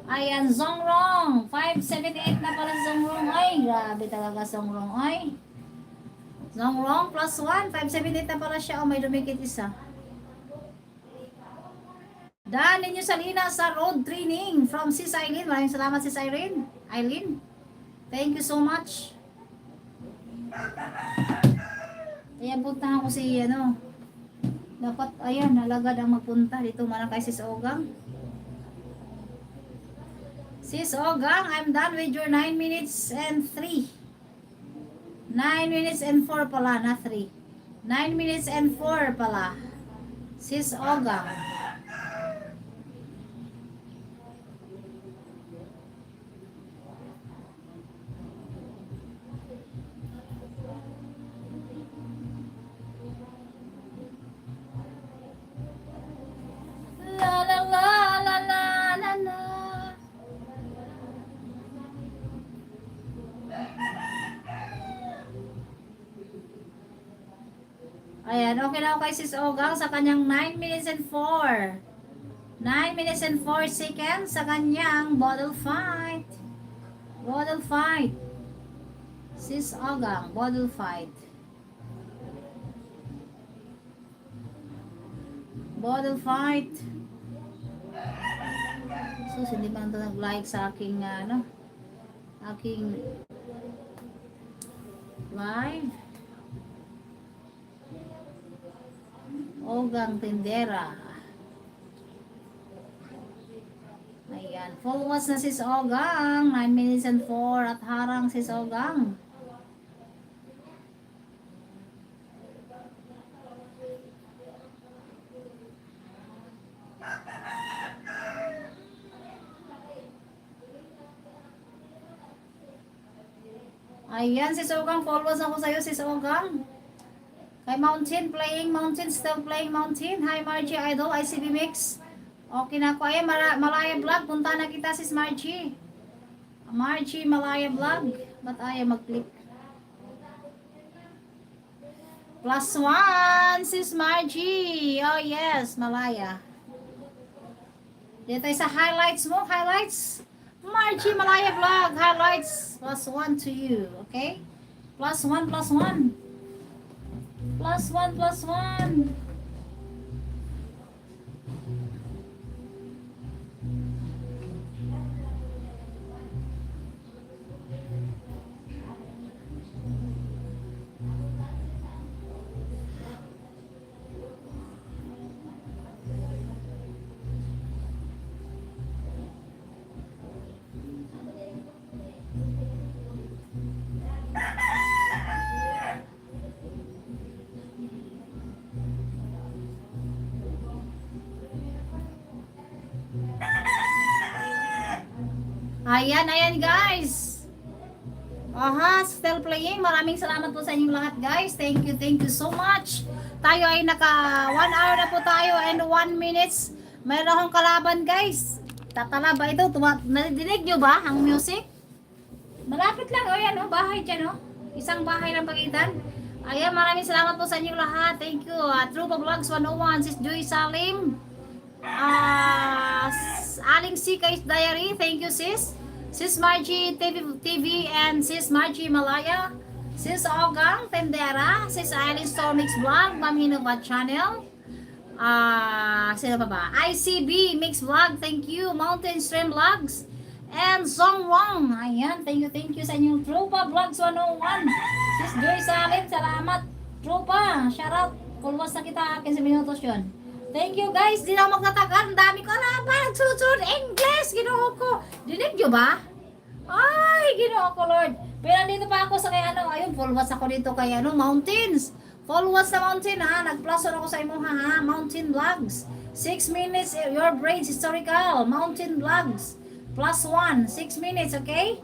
Ayan, Zongrong. 578 na pala si Zongrong. Ay, grabe talaga Zongrong. Ay. Zongrong plus 1. 578 na pala siya. Oh, may dumikit isa. Daan ninyo Salina sa road training from Sis Eileen. Maraming salamat Sis Eileen. Thank you so much. Ayan, puntahan ko si dapat, ayan, nalagad ang magpunta dito man kay Sis Ogang. Sis Ogang, I'm done with your 9 minutes and 3. 9 minutes and 4 pala, not 3. 9 minutes and 4 pala. Sis Ogang. La la la la la la la. Ayan, okay na ako kay Sis Ogang sa kanyang 9 minutes and 4. 9 minutes and 4 seconds sa kanyang bottle fight. Bottle fight. Sis Ogang, bottle fight. Bottle fight. So, hindi pa ito nag-like sa aking, aking live. Ogang Tindera. Ayan. Full watch na Sis Ogang. 9 minutes and 4 at harang Sis Ogang. Ayan, Sis Ogang. Full watch ako sa'yo, Sis Ogang. Kay Mountain playing, Mountain still playing Mountain. Hi Margie Idol, ICB Mix. Okay na ako. Ayan, Malaya Vlog. Punta na kita sis Margie. Margie Malaya Vlog. Ba't ayaw mag-click? Plus 1 sis Margie. Oh yes, Malaya. Dito tayo sa highlights mo. Highlights. Margie Malaya Vlog. Highlights. Plus 1 to you. Okay? Plus 1, plus 1. Plus 1, plus 1. Ayan guys. Aha, still playing. Maraming salamat po sa inyong lahat guys. Thank you so much. Tayo ay naka 1 hour na po tayo and 1 minutes. Mayroon akong kalaban guys. Tatalaba ito. Nadidinig nyo ba ang music? Malapit lang. O yan o, bahay dyan o. Isang bahay lang pagitan. Ayan, maraming salamat po sa inyong lahat. Thank you. Trupa Vlogs 101, Sis Joy Salim. Aling C. Kais Diary. Thank you sis. Sis Margie TV and Sis Margie Malaya. Sis Ogang Tendera. Sis Eileen Stormix Vlog. Ma'am Hinova Channel. Sino pa ba? ICB Mix Vlog. Thank you. Mountain Stream Vlogs. And Song Wong. Ayan. Thank you sa inyong Trupa Vlogs 101. Sis Joy Salim. Salamat. Trupa. Shout out. Kulwas na kita. 15 minutos yun. Thank you guys. Di na ako magtatagal. Ang dami ko na ba? Nagsusunod English. Ginoo ko. Dinig nyo ba? Ay, ginoo ko Lord. Pero dito pa ako sa kay ayun, full watch ako dito kay mountains. Full watch na mountain ha. Nag-plus ako sa imo ha. Mountain vlogs. 6 minutes, your brains historical. Mountain vlogs. Plus 1. 6 minutes, okay?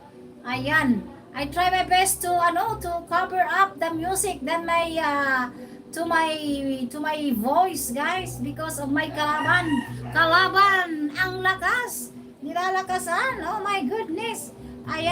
Ayan. I try my best to, to cover up the music. Then my, to my voice guys because of my kalaban ang lakas nilalakasan, oh my goodness. Ayan.